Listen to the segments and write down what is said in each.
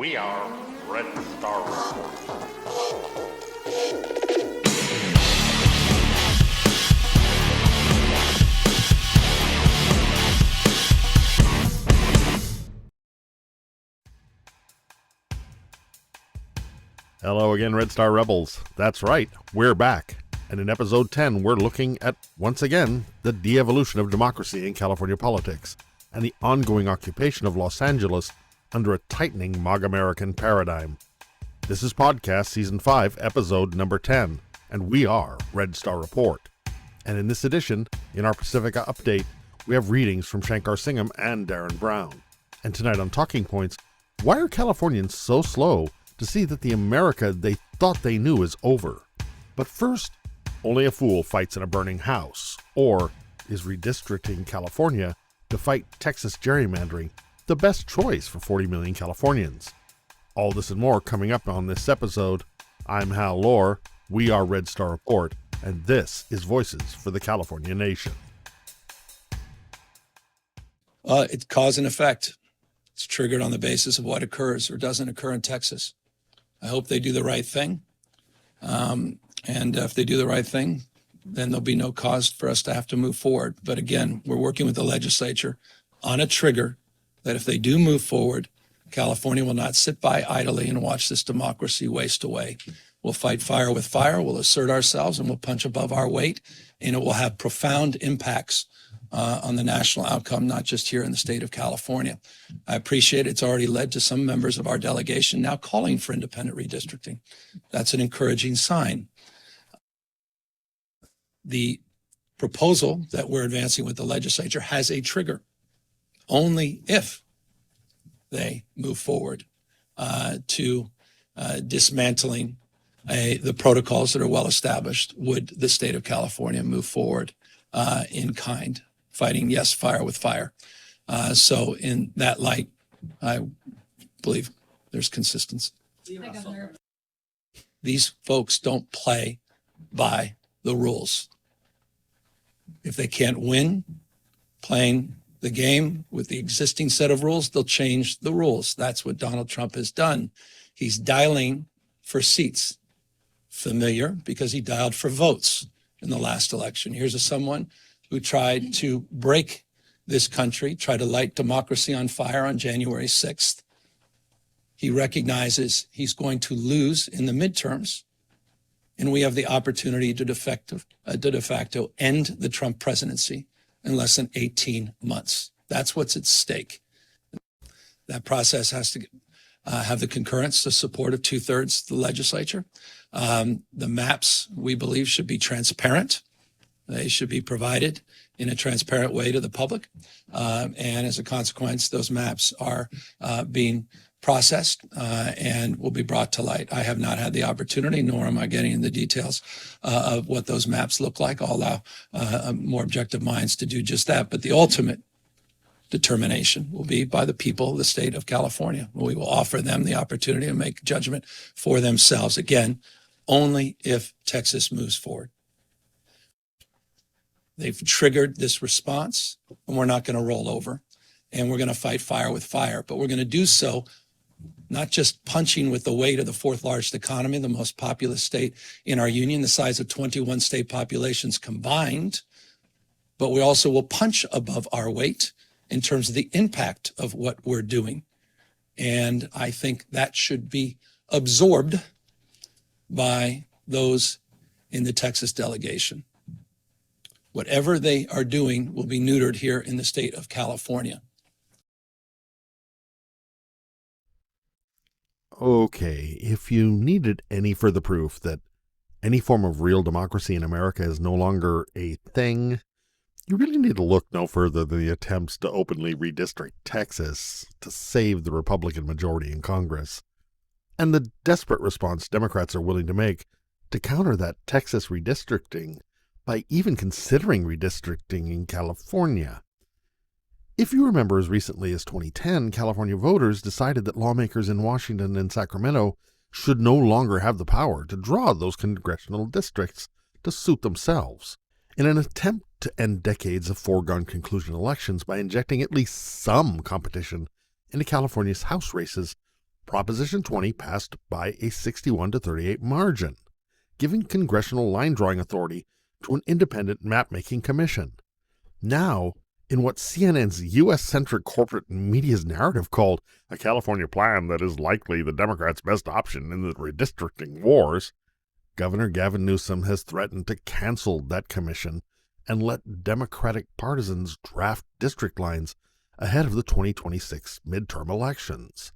We are Red Star Report. Hello again, Red Star Rebels. That's right, we're back. And in episode 10, we're looking at, once again, the de-evolution of democracy in California politics and the ongoing occupation of Los Angeles under a tightening MAGAmerican paradigm. This is podcast season 5, episode number 10, and we are Red Star Report. And in this edition, in our Pacifica update, we have readings from Shankar, Singam, and Darin Brown. And tonight on Talking Points, why are Californians so slow to see that the America they thought they knew is over? But first, only a fool fights in a burning house. Or is redistricting California to fight Texas gerrymandering the best choice for 40 million Californians? All this and more coming up on this episode. I'm Hal Lohr, we are Red Star Report, and this is Voices for the California Nation. It's cause and effect. It's triggered on the basis of what occurs or doesn't occur in Texas. I hope they do the right thing. And if they do the right thing, then there'll be no cause for us to have to move forward. But again, we're working with the legislature on a trigger that if they do move forward, California will not sit by idly and watch this democracy waste away. We'll fight fire with fire, we'll assert ourselves, and we'll punch above our weight, and it will have profound impacts on the national outcome, not just here in the state of California. I appreciate it's already led to some members of our delegation now calling for independent redistricting. That's an encouraging sign. The proposal that we're advancing with the legislature has a trigger. Only if they move forward to dismantling the protocols that are well established would the state of California move forward in kind, fighting, yes, fire with fire. So in that light, I believe there's consistency. These folks don't play by the rules. If they can't win playing the game with the existing set of rules, they'll change the rules. That's what Donald Trump has done. He's dialing for seats. Familiar because he dialed for votes in the last election. Here's someone who tried to break this country, tried to light democracy on fire on January 6th. He recognizes he's going to lose in the midterms, and we have the opportunity to de facto end the Trump presidency in less than 18 months. That's what's at stake. That process has to have the concurrence, the support of 2/3 of the legislature. The maps, we believe, should be transparent. They should be provided in a transparent way to the public. And as a consequence, those maps are being processed and will be brought to light. I have not had the opportunity, nor am I getting in the details of what those maps look like. I'll allow more objective minds to do just that. But the ultimate determination will be by the people of the state of California. We will offer them the opportunity to make judgment for themselves. Again, only if Texas moves forward. They've triggered this response, and we're not going to roll over, and we're going to fight fire with fire. But we're going to do so not just punching with the weight of the fourth largest economy, the most populous state in our union, the size of 21 state populations combined, but we also will punch above our weight in terms of the impact of what we're doing. And I think that should be absorbed by those in the Texas delegation. Whatever they are doing will be neutered here in the state of California. Okay, if you needed any further proof that any form of real democracy in America is no longer a thing, you really need to look no further than the attempts to openly redistrict Texas to save the Republican majority in Congress, and the desperate response Democrats are willing to make to counter that Texas redistricting by even considering redistricting in California. If you remember, as recently as 2010, California voters decided that lawmakers in Washington and Sacramento should no longer have the power to draw those congressional districts to suit themselves, in an attempt to end decades of foregone conclusion elections by injecting at least some competition into California's House races. Proposition 20 passed by a 61 to 38 margin, giving congressional line drawing authority to an independent map-making commission. Now, in what CNN's U.S.-centric corporate media's narrative called a California plan that is likely the Democrats' best option in the redistricting wars, Governor Gavin Newsom has threatened to cancel that commission and let Democratic partisans draft district lines ahead of the 2026 midterm elections.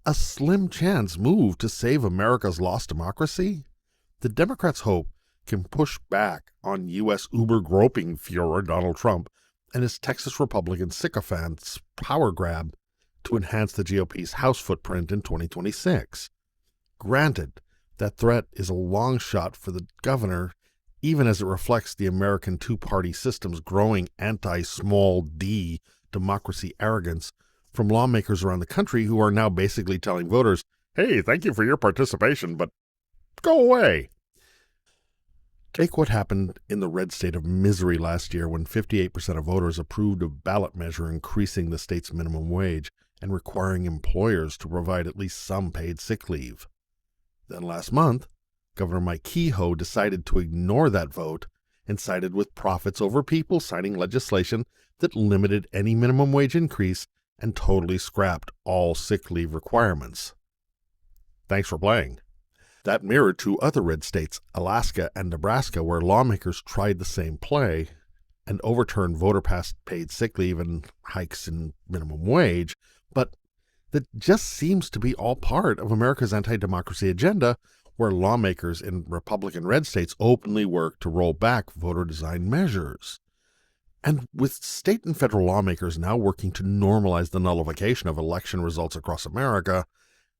A slim chance move to save America's lost democracy? The Democrats hope can push back on U.S. uber-groping Führer Donald Trump and his Texas Republican sycophants' power grab to enhance the GOP's House footprint in 2026. Granted, that threat is a long shot for the governor, even as it reflects the American two-party system's growing anti-small d democracy arrogance from lawmakers around the country who are now basically telling voters, hey, thank you for your participation, but go away. Take what happened in the red state of Missouri last year when 58% of voters approved a ballot measure increasing the state's minimum wage and requiring employers to provide at least some paid sick leave. Then last month, Governor Mike Kehoe decided to ignore that vote and sided with profits over people, signing legislation that limited any minimum wage increase and totally scrapped all sick leave requirements. Thanks for playing. That mirrored two other red states, Alaska and Nebraska, where lawmakers tried the same play and overturned voter-passed paid sick leave and hikes in minimum wage, but that just seems to be all part of America's anti-democracy agenda, where lawmakers in Republican red states openly work to roll back voter-designed measures. And with state and federal lawmakers now working to normalize the nullification of election results across America,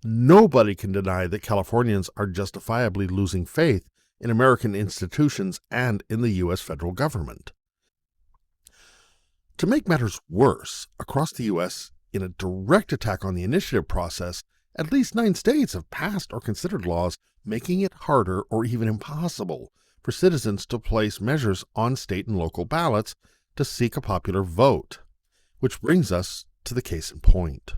nobody can deny that Californians are justifiably losing faith in American institutions and in the U.S. federal government. To make matters worse, across the U.S., in a direct attack on the initiative process, at least 9 states have passed or considered laws making it harder or even impossible for citizens to place measures on state and local ballots to seek a popular vote. Which brings us to the case in point.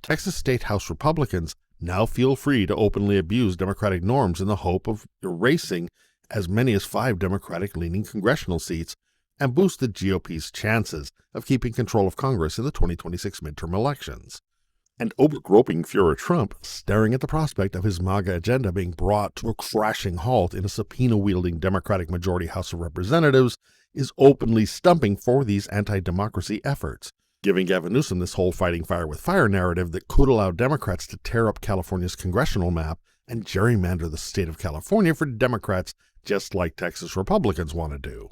Texas State House Republicans now feel free to openly abuse Democratic norms in the hope of erasing as many as 5 Democratic-leaning congressional seats and boost the GOP's chances of keeping control of Congress in the 2026 midterm elections. And overgroping Führer Trump, staring at the prospect of his MAGA agenda being brought to a crashing halt in a subpoena-wielding Democratic majority House of Representatives, is openly stumping for these anti-democracy efforts, giving Gavin Newsom this whole fighting fire with fire narrative that could allow Democrats to tear up California's congressional map and gerrymander the state of California for Democrats, just like Texas Republicans want to do.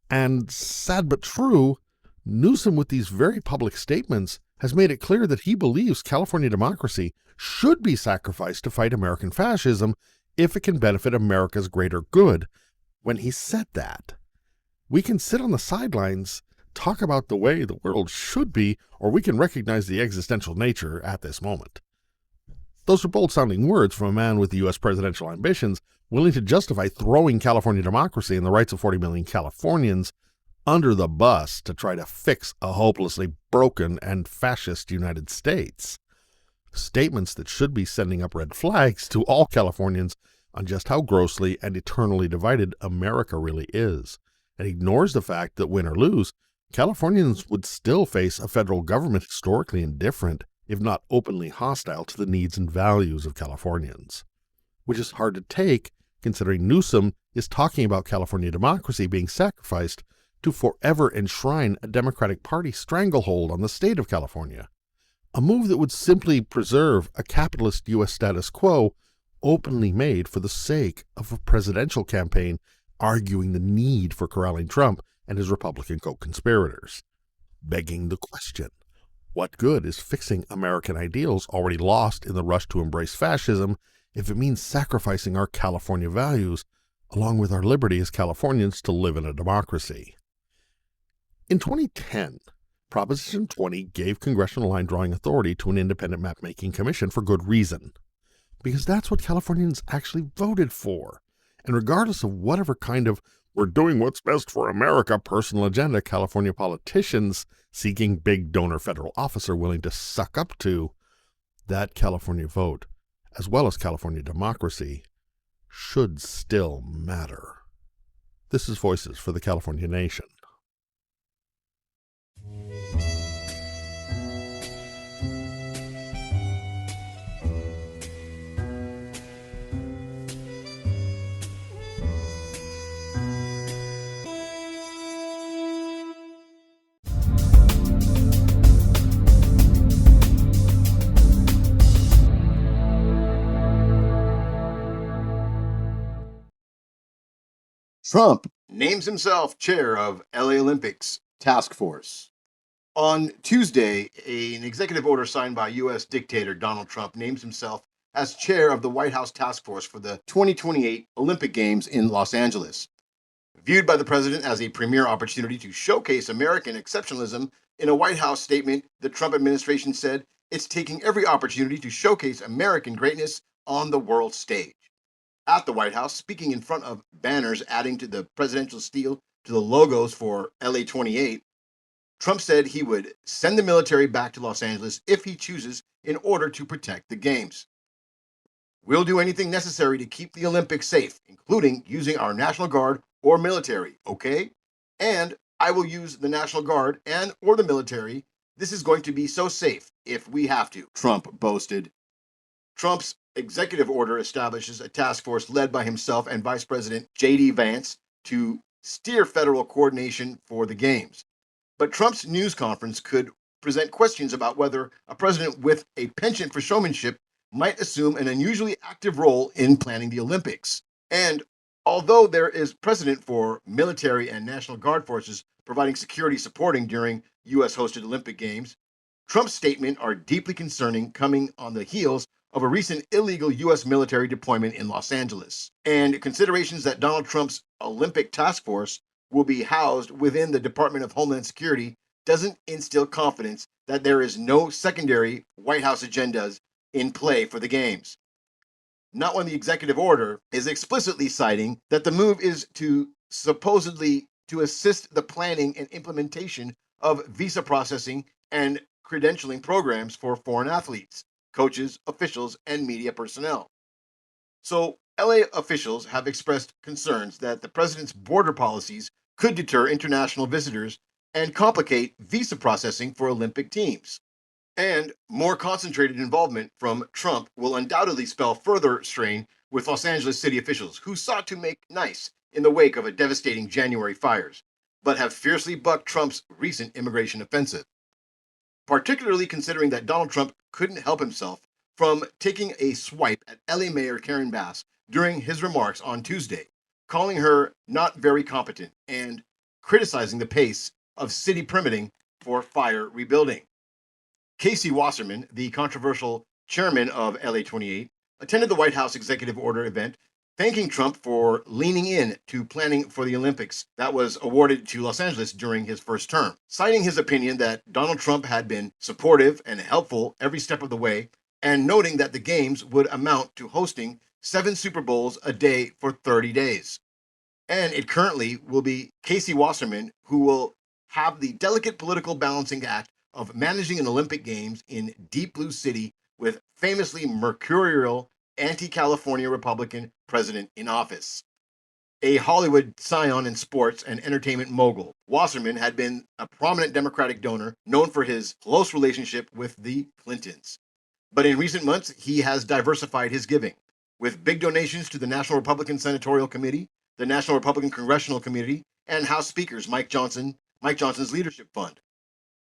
And sad but true, Newsom, with these very public statements, has made it clear that he believes California democracy should be sacrificed to fight American fascism if it can benefit America's greater good. When he said that, we can sit on the sidelines, talk about the way the world should be, or we can recognize the existential nature at this moment. Those are bold-sounding words from a man with U.S. presidential ambitions willing to justify throwing California democracy and the rights of 40 million Californians under the bus to try to fix a hopelessly broken and fascist United States. Statements that should be sending up red flags to all Californians on just how grossly and eternally divided America really is, and ignores the fact that win or lose, Californians would still face a federal government historically indifferent, if not openly hostile to the needs and values of Californians. Which is hard to take, considering Newsom is talking about California democracy being sacrificed to forever enshrine a Democratic Party stranglehold on the state of California, a move that would simply preserve a capitalist U.S. status quo openly made for the sake of a presidential campaign arguing the need for corralling Trump and his Republican co-conspirators. Begging the question, what good is fixing American ideals already lost in the rush to embrace fascism if it means sacrificing our California values along with our liberty as Californians to live in a democracy? In 2010, Proposition 20 gave congressional line drawing authority to an independent map-making commission for good reason, because that's what Californians actually voted for. And regardless of whatever kind of "we're doing what's best for America" personal agenda California politicians seeking big donor federal office are willing to suck up to, that California vote, as well as California democracy, should still matter. This is Voices for the California Nation. Trump names himself chair of LA Olympics task force. On Tuesday, an executive order signed by U.S. dictator Donald Trump names himself as chair of the White House task force for the 2028 Olympic Games in Los Angeles. Viewed by the president as a premier opportunity to showcase American exceptionalism, in a White House statement, the Trump administration said it's taking every opportunity to showcase American greatness on the world stage. At the White House, speaking in front of banners adding to the presidential steel to the logos for LA 28, Trump said he would send the military back to Los Angeles if he chooses in order to protect the Games. We'll do anything necessary to keep the Olympics safe, including using our National Guard or military, okay? And I will use the National Guard and or the military. This is going to be so safe if we have to, Trump boasted. Trump's executive order establishes a task force led by himself and Vice President J.D. Vance to steer federal coordination for the Games. But Trump's news conference could present questions about whether a president with a penchant for showmanship might assume an unusually active role in planning the Olympics. And although there is precedent for military and National Guard forces providing security supporting during U.S.-hosted Olympic Games, Trump's statement are deeply concerning, coming on the heels of a recent illegal U.S. military deployment in Los Angeles, and considerations that Donald Trump's Olympic task force will be housed within the Department of Homeland Security doesn't instill confidence that there is no secondary White House agendas in play for the Games. Not when the executive order is explicitly citing that the move is to supposedly to assist the planning and implementation of visa processing and credentialing programs for foreign athletes, coaches, officials, and media personnel. So, LA officials have expressed concerns that the president's border policies could deter international visitors and complicate visa processing for Olympic teams. And more concentrated involvement from Trump will undoubtedly spell further strain with Los Angeles city officials who sought to make nice in the wake of a devastating January fires, but have fiercely bucked Trump's recent immigration offensive. Particularly considering that Donald Trump couldn't help himself from taking a swipe at LA Mayor Karen Bass during his remarks on Tuesday, calling her not very competent and criticizing the pace of city permitting for fire rebuilding. Casey Wasserman, the controversial chairman of LA 28, attended the White House executive order event, thanking Trump for leaning in to planning for the Olympics that was awarded to Los Angeles during his first term, citing his opinion that Donald Trump had been supportive and helpful every step of the way, and noting that the Games would amount to hosting 7 Super Bowls a day for 30 days. And it currently will be Casey Wasserman who will have the delicate political balancing act of managing an Olympic Games in Deep Blue City with famously mercurial anti-California Republican president in office. A Hollywood scion in sports and entertainment mogul, Wasserman had been a prominent Democratic donor known for his close relationship with the Clintons. But in recent months, he has diversified his giving, with big donations to the National Republican Senatorial Committee, the National Republican Congressional Committee, and House Speakers Mike Johnson's Leadership Fund.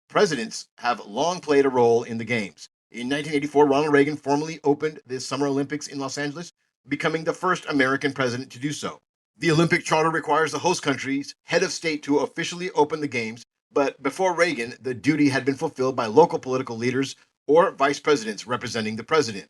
Presidents have long played a role in the Games. In 1984, Ronald Reagan formally opened the Summer Olympics in Los Angeles, becoming the first American president to do so. The Olympic Charter requires the host country's head of state to officially open the Games, but before Reagan, the duty had been fulfilled by local political leaders or vice presidents representing the president.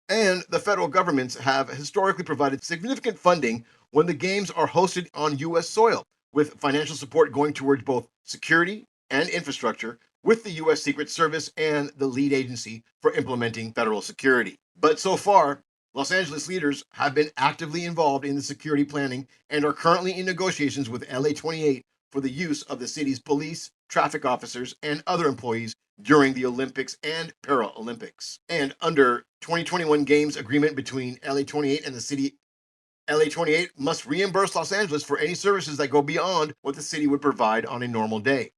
And the federal governments have historically provided significant funding when the Games are hosted on U.S. soil, with financial support going towards both security and infrastructure, with the U.S. Secret Service and the lead agency for implementing federal security. But so far, Los Angeles leaders have been actively involved in the security planning and are currently in negotiations with LA 28 for the use of the city's police, traffic officers, and other employees during the Olympics and Paralympics. And under 2021 Games agreement between LA28 and the city, LA28 must reimburse Los Angeles for any services that go beyond what the city would provide on a normal day.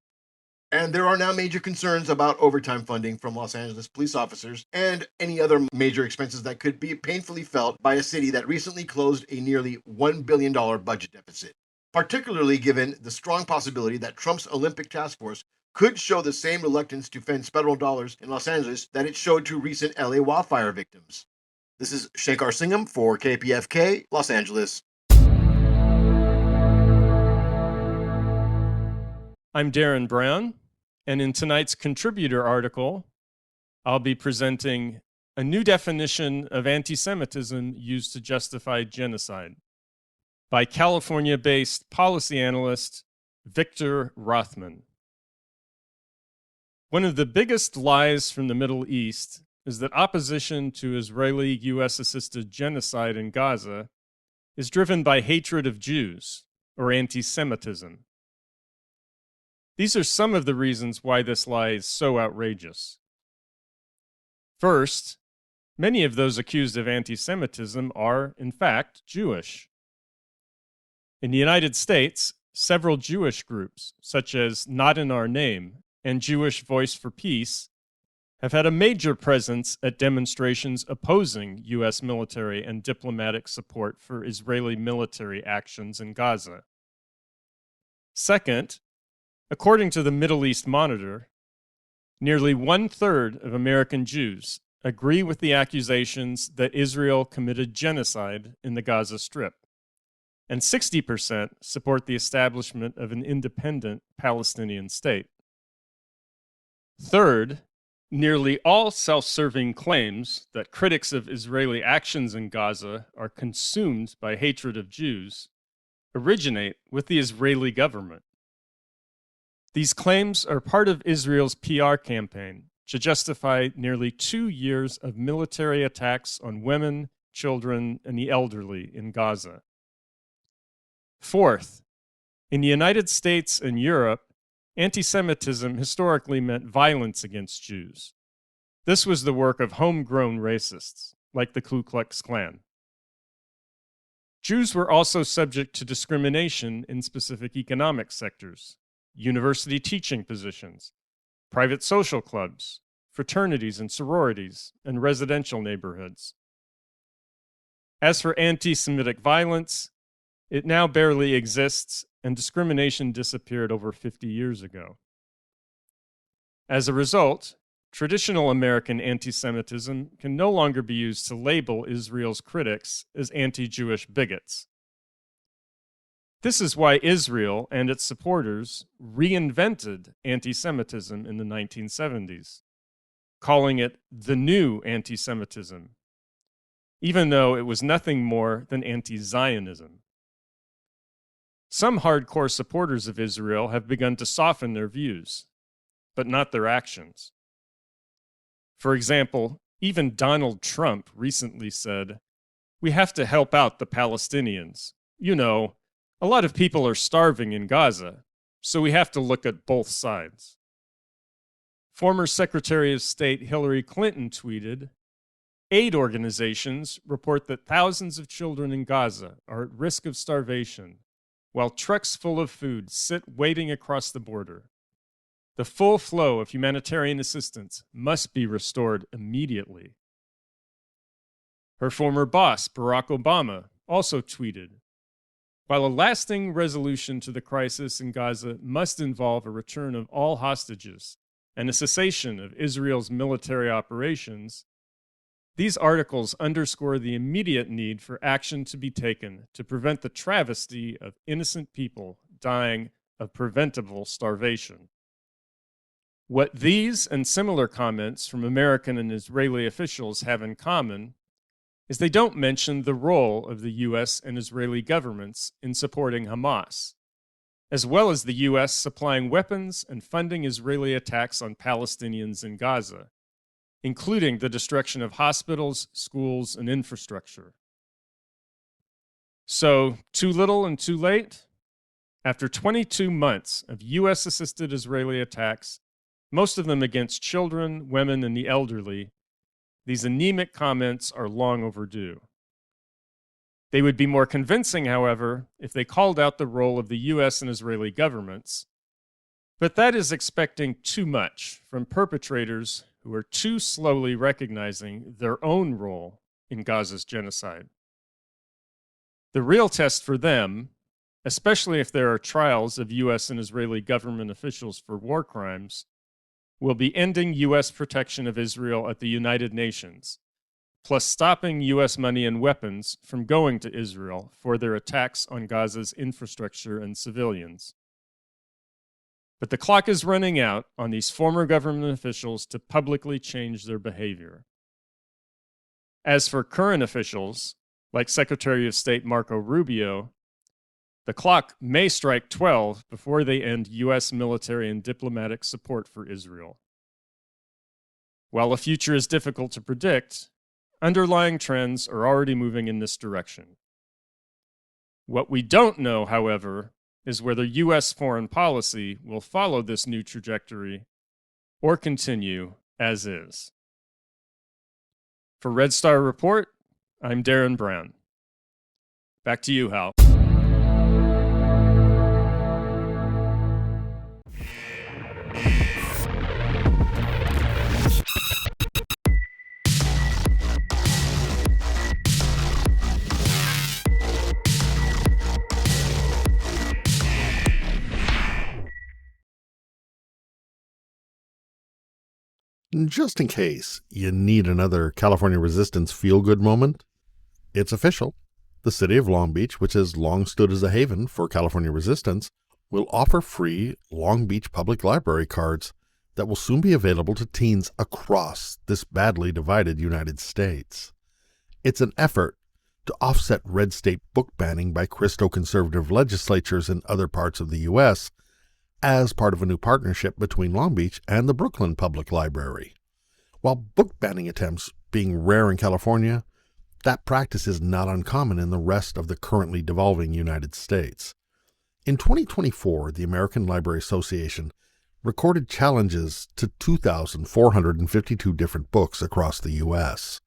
And there are now major concerns about overtime funding from Los Angeles police officers and any other major expenses that could be painfully felt by a city that recently closed a nearly $1 billion budget deficit, particularly given the strong possibility that Trump's Olympic task force could show the same reluctance to fund federal dollars in Los Angeles that it showed to recent LA wildfire victims. This is Shankar Singam for KPFK, Los Angeles. I'm Darin Brown, and in tonight's contributor article, I'll be presenting a new definition of anti-Semitism used to justify genocide by California-based policy analyst Victor Rothman. One of the biggest lies from the Middle East is that opposition to Israeli U.S.-assisted genocide in Gaza is driven by hatred of Jews, or anti-Semitism. These are some of the reasons why this lie is so outrageous. First, many of those accused of anti-Semitism are, in fact, Jewish. In the United States, several Jewish groups, such as Not in Our Name and Jewish Voice for Peace, have had a major presence at demonstrations opposing U.S. military and diplomatic support for Israeli military actions in Gaza. Second, according to the Middle East Monitor, nearly 1/3 of American Jews agree with the accusations that Israel committed genocide in the Gaza Strip, and 60% support the establishment of an independent Palestinian state. Third, nearly all self-serving claims that critics of Israeli actions in Gaza are consumed by hatred of Jews originate with the Israeli government. These claims are part of Israel's PR campaign to justify nearly 2 years of military attacks on women, children, and the elderly in Gaza. Fourth, in the United States and Europe, anti-Semitism historically meant violence against Jews. This was the work of homegrown racists, like the Ku Klux Klan. Jews were also subject to discrimination in specific economic sectors, university teaching positions, private social clubs, fraternities and sororities, and residential neighborhoods. As for anti-Semitic violence, it now barely exists, and discrimination disappeared over 50 years ago. As a result, traditional American anti-Semitism can no longer be used to label Israel's critics as anti-Jewish bigots. This is why Israel and its supporters reinvented anti-Semitism in the 1970s, calling it the new anti-Semitism, even though it was nothing more than anti-Zionism. Some hardcore supporters of Israel have begun to soften their views, but not their actions. For example, even Donald Trump recently said, "We have to help out the Palestinians. You know, a lot of people are starving in Gaza, so we have to look at both sides." Former Secretary of State Hillary Clinton tweeted, "Aid organizations report that thousands of children in Gaza are at risk of starvation, while trucks full of food sit waiting across the border. The full flow of humanitarian assistance must be restored immediately." Her former boss, Barack Obama, also tweeted, "While a lasting resolution to the crisis in Gaza must involve a return of all hostages and a cessation of Israel's military operations, these articles underscore the immediate need for action to be taken to prevent the travesty of innocent people dying of preventable starvation." What these and similar comments from American and Israeli officials have in common is they don't mention the role of the U.S. and Israeli governments in supporting Hamas, as well as the U.S. supplying weapons and funding Israeli attacks on Palestinians in Gaza, including the destruction of hospitals, schools, and infrastructure. So, too little and too late? After 22 months of U.S.-assisted Israeli attacks, most of them against children, women, and the elderly, these anemic comments are long overdue. They would be more convincing, however, if they called out the role of the U.S. and Israeli governments, but that is expecting too much from perpetrators who are too slowly recognizing their own role in Gaza's genocide. The real test for them, especially if there are trials of U.S. and Israeli government officials for war crimes, will be ending U.S. protection of Israel at the United Nations, plus stopping U.S. money and weapons from going to Israel for their attacks on Gaza's infrastructure and civilians. But the clock is running out on these former government officials to publicly change their behavior. As for current officials, like Secretary of State Marco Rubio, the clock may strike 12 before they end U.S. military and diplomatic support for Israel. While the future is difficult to predict, underlying trends are already moving in this direction. What we don't know, however, is whether U.S. foreign policy will follow this new trajectory or continue as is. For Red Star Report, I'm Darin Brown. Back to you, Hal. Just in case you need another California resistance feel-good moment, it's official. The city of Long Beach, which has long stood as a haven for California resistance, will offer free Long Beach Public Library cards that will soon be available to teens across this badly divided United States. It's an effort to offset red state book banning by Christo-conservative legislatures in other parts of the U.S., as part of a new partnership between Long Beach and the Brooklyn Public Library. While book banning attempts being rare in California, that practice is not uncommon in the rest of the currently devolving United States. In 2024, the American Library Association recorded challenges to 2,452 different books across the U.S.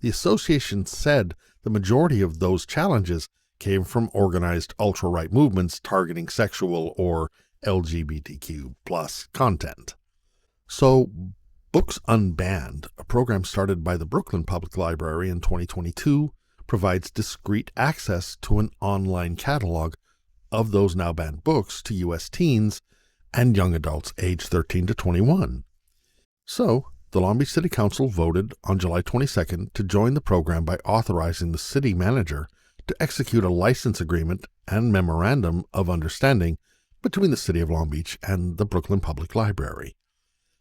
The association said the majority of those challenges came from organized ultra-right movements targeting sexual or LGBTQ plus content. So, Books Unbanned, a program started by the Brooklyn Public Library in 2022, provides discrete access to an online catalog of those now banned books to U.S. teens and young adults aged 13 to 21. So, the Long Beach City Council voted on July 22nd to join the program by authorizing the city manager to execute a license agreement and memorandum of understanding between the city of Long Beach and the Brooklyn Public Library.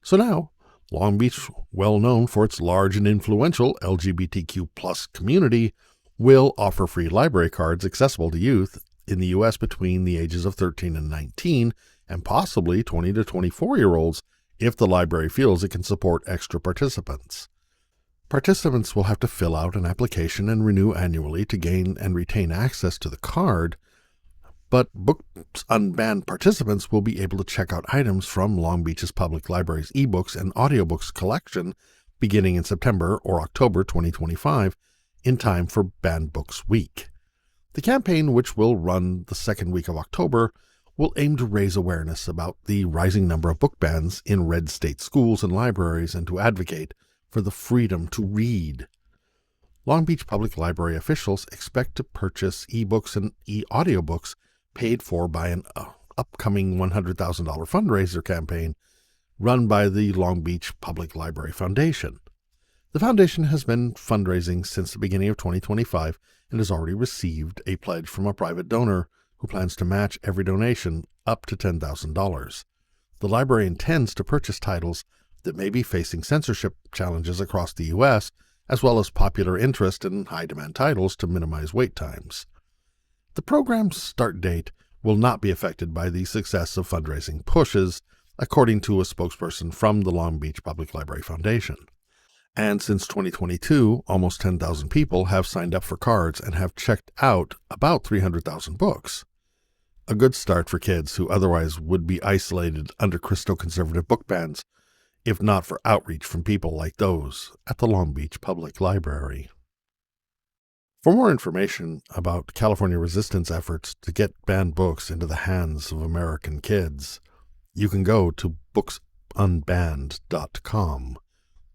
So now, Long Beach, well known for its large and influential LGBTQ plus community, will offer free library cards accessible to youth in the U.S. between the ages of 13 and 19, and possibly 20 to 24-year-olds if the library feels it can support extra participants. Participants will have to fill out an application and renew annually to gain and retain access to the card, but Books Unbanned participants will be able to check out items from Long Beach's Public Library's ebooks and audiobooks collection beginning in September or October 2025 in time for Banned Books Week. The campaign, which will run the second week of October, will aim to raise awareness about the rising number of book bans in red state schools and libraries and to advocate for the freedom to read. Long Beach Public Library officials expect to purchase ebooks and audiobooks paid for by an upcoming $100,000 fundraiser campaign run by the Long Beach Public Library Foundation. The foundation has been fundraising since the beginning of 2025 and has already received a pledge from a private donor who plans to match every donation up to $10,000. The library intends to purchase titles that may be facing censorship challenges across the U.S., as well as popular interest in high-demand titles to minimize wait times. The program's start date will not be affected by the success of fundraising pushes, according to a spokesperson from the Long Beach Public Library Foundation. And since 2022, almost 10,000 people have signed up for cards and have checked out about 300,000 books. A good start for kids who otherwise would be isolated under Christo-conservative book bans, if not for outreach from people like those at the Long Beach Public Library. For more information about California resistance efforts to get banned books into the hands of American kids, you can go to booksunbanned.com.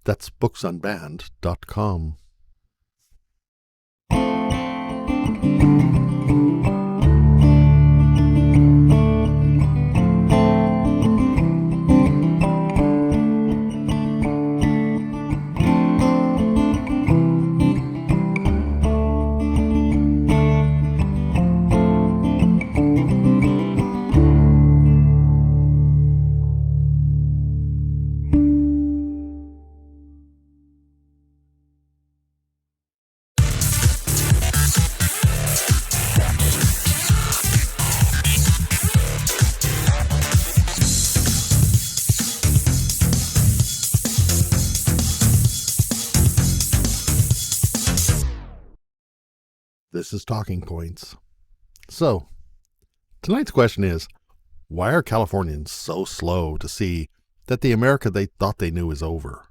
That's booksunbanned.com. This is Talking Points. So, tonight's question is, why are Californians so slow to see that the America they thought they knew is over?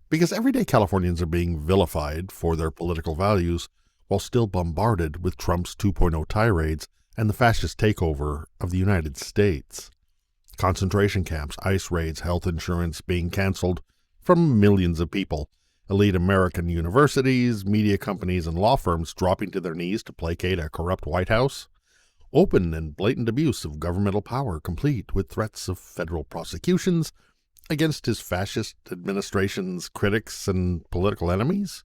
Because everyday Californians are being vilified for their political values while still bombarded with Trump's 2.0 tirades and the fascist takeover of the United States. Concentration camps, ICE raids, health insurance being canceled from millions of people, elite American universities, media companies, and law firms dropping to their knees to placate a corrupt White House, open and blatant abuse of governmental power complete with threats of federal prosecutions against his fascist administration's critics and political enemies,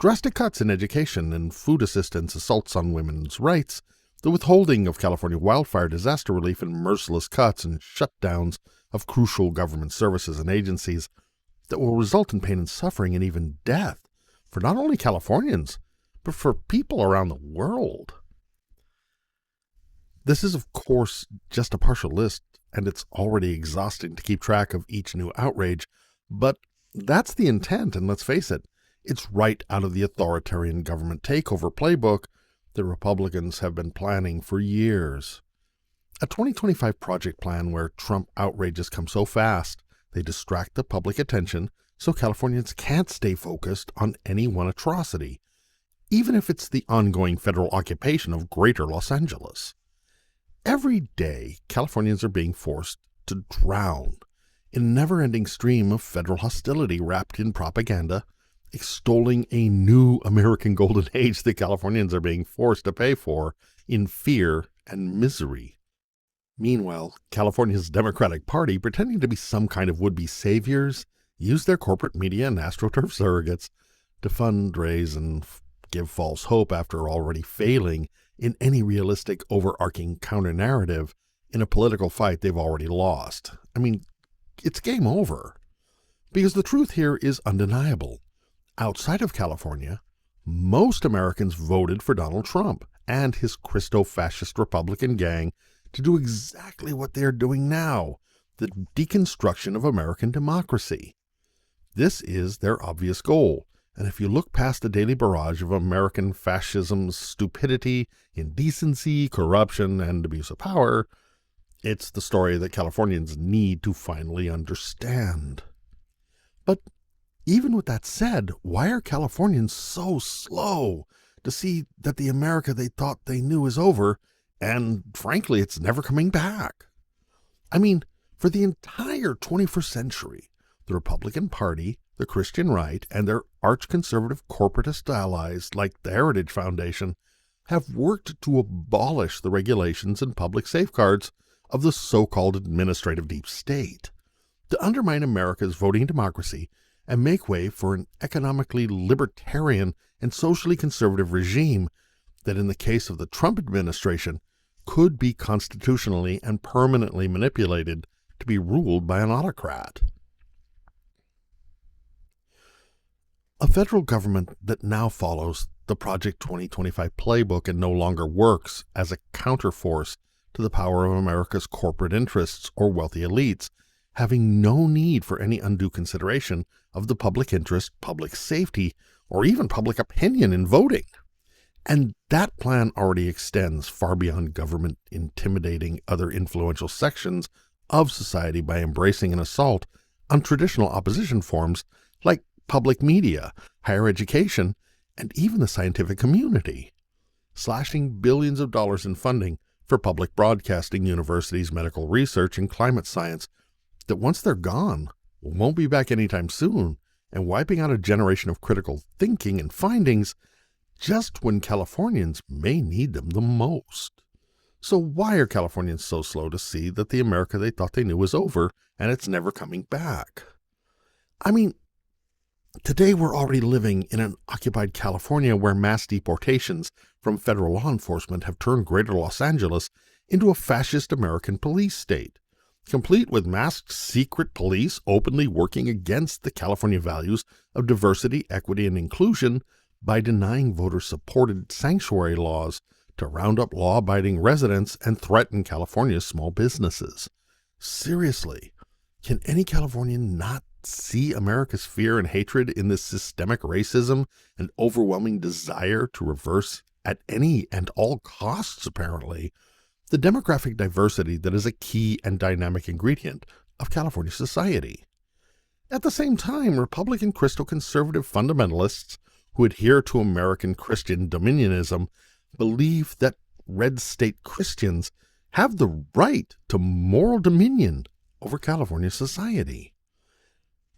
drastic cuts in education and food assistance, assaults on women's rights, the withholding of California wildfire disaster relief, and merciless cuts and shutdowns of crucial government services and agencies that will result in pain and suffering and even death for not only Californians, but for people around the world. This is, of course, just a partial list, and it's already exhausting to keep track of each new outrage, but that's the intent, and let's face it, it's right out of the authoritarian government takeover playbook that Republicans have been planning for years. A 2025 project plan where Trump outrages come so fast they distract the public attention so Californians can't stay focused on any one atrocity, even if it's the ongoing federal occupation of Greater Los Angeles. Every day, Californians are being forced to drown in a never-ending stream of federal hostility wrapped in propaganda, extolling a new American golden age that Californians are being forced to pay for in fear and misery. Meanwhile, California's Democratic Party, pretending to be some kind of would-be saviors, use their corporate media and AstroTurf surrogates to fundraise and give false hope after already failing in any realistic overarching counter-narrative in a political fight they've already lost. I mean, it's game over. Because the truth here is undeniable. Outside of California, most Americans voted for Donald Trump and his Christo-fascist Republican gang to do exactly what they're doing now, the deconstruction of American democracy. This is their obvious goal, and if you look past the daily barrage of American fascism's stupidity, indecency, corruption, and abuse of power, it's the story that Californians need to finally understand. But even with that said, why are Californians so slow to see that the America they thought they knew is over, and frankly, it's never coming back? I mean, for the entire 21st century, the Republican Party, the Christian right, and their arch-conservative corporatist allies like the Heritage Foundation have worked to abolish the regulations and public safeguards of the so-called administrative deep state, to undermine America's voting democracy and make way for an economically libertarian and socially conservative regime that, in the case of the Trump administration, could be constitutionally and permanently manipulated to be ruled by an autocrat. A federal government that now follows the Project 2025 playbook and no longer works as a counterforce to the power of America's corporate interests or wealthy elites, having no need for any undue consideration of the public interest, public safety, or even public opinion in voting. And that plan already extends far beyond government intimidating other influential sections of society by embracing an assault on traditional opposition forms like public media, higher education, and even the scientific community, slashing billions of dollars in funding for public broadcasting, universities, medical research, and climate science that once they're gone, won't be back anytime soon, and wiping out a generation of critical thinking and findings just when Californians may need them the most. So why are Californians so slow to see that the America they thought they knew was over and it's never coming back? I mean, today we're already living in an occupied California where mass deportations from federal law enforcement have turned Greater Los Angeles into a fascist American police state, complete with masked secret police openly working against the California values of diversity, equity, and inclusion by denying voter-supported sanctuary laws to round up law-abiding residents and threaten California's small businesses. Seriously, can any Californian not see America's fear and hatred in this systemic racism and overwhelming desire to reverse, at any and all costs apparently, the demographic diversity that is a key and dynamic ingredient of California society? At the same time, Republican Christo-conservative fundamentalists who adhere to American Christian dominionism believe that red state Christians have the right to moral dominion over California society.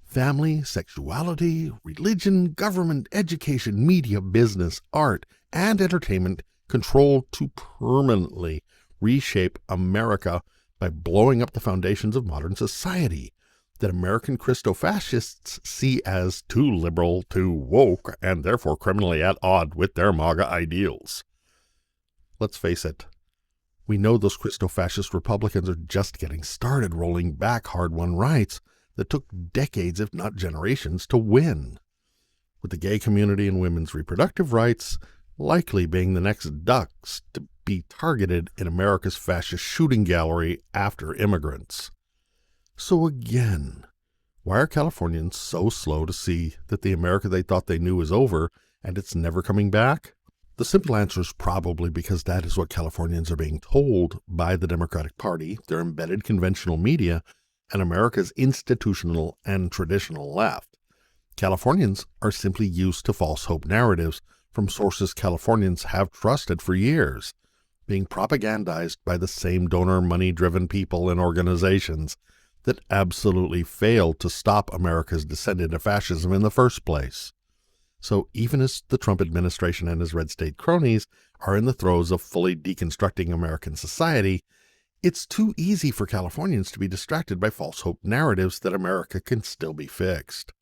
Family, sexuality, religion, government, education, media, business, art, and entertainment control to permanently reshape America by blowing up the foundations of modern society that American Christo-fascists see as too liberal, too woke, and therefore criminally at odds with their MAGA ideals. Let's face it, we know those Christo-fascist Republicans are just getting started rolling back hard-won rights that took decades, if not generations, to win, with the gay community and women's reproductive rights likely being the next ducks to be targeted in America's fascist shooting gallery after immigrants. So again, why are Californians so slow to see that the America they thought they knew is over and it's never coming back? The simple answer is probably because that is what Californians are being told by the Democratic Party, their embedded conventional media, and America's institutional and traditional left. Californians are simply used to false hope narratives from sources Californians have trusted for years, being propagandized by the same donor money-driven people and organizations that absolutely failed to stop America's descent into fascism in the first place. So even as the Trump administration and his red state cronies are in the throes of fully deconstructing American society, it's too easy for Californians to be distracted by false hope narratives that America can still be fixed.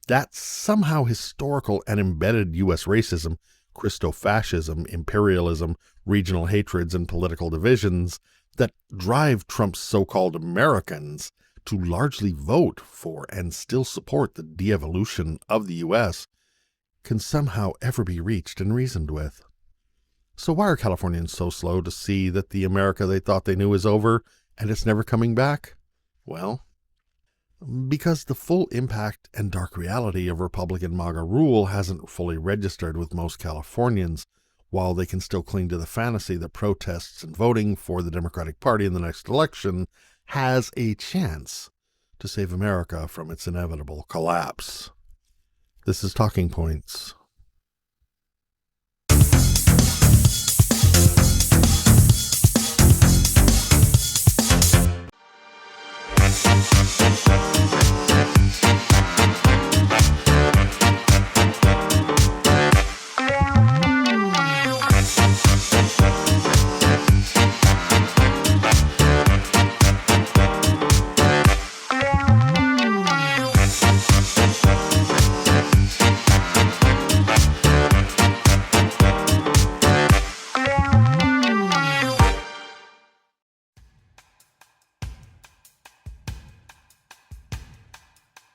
That somehow historical and embedded U.S. racism, Christo-fascism, imperialism, regional hatreds, and political divisions that drive Trump's so-called Americans to largely vote for and still support the de-evolution of the U.S. can somehow ever be reached and reasoned with. So why are Californians so slow to see that the America they thought they knew is over and it's never coming back? Well, because the full impact and dark reality of Republican MAGA rule hasn't fully registered with most Californians, while they can still cling to the fantasy that protests and voting for the Democratic Party in the next election has a chance to save America from its inevitable collapse. This is Talking Points.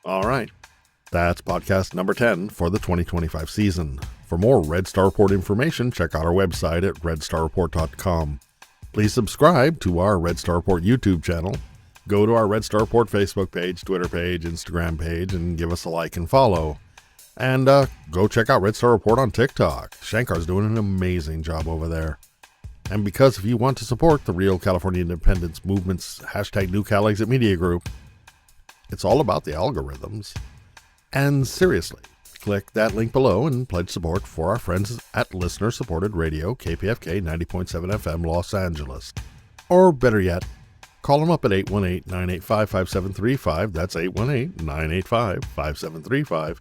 All right, that's podcast number 10 for the 2025 season. For more Red Star Report information, check out our website at redstarreport.com. Please subscribe to our Red Star Report YouTube channel. Go to our Red Star Report Facebook page, Twitter page, Instagram page, and give us a like and follow. And go check out Red Star Report on TikTok. Shankar's doing an amazing job over there. And because if you want to support the real California independence movement's hashtag New Cal Exit Media Group, it's all about the algorithms. And seriously, click that link below and pledge support for our friends at listener-supported radio, KPFK 90.7 FM, Los Angeles. Or better yet, call them up at 818-985-5735. That's 818-985-5735.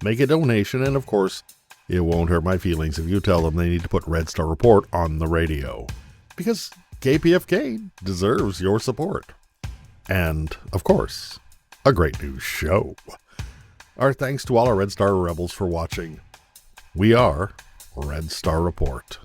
Make a donation, and of course, it won't hurt my feelings if you tell them they need to put Red Star Report on the radio. Because KPFK deserves your support. And, of course, a great new show. Our thanks to all our Red Star Rebels for watching. We are Red Star Report.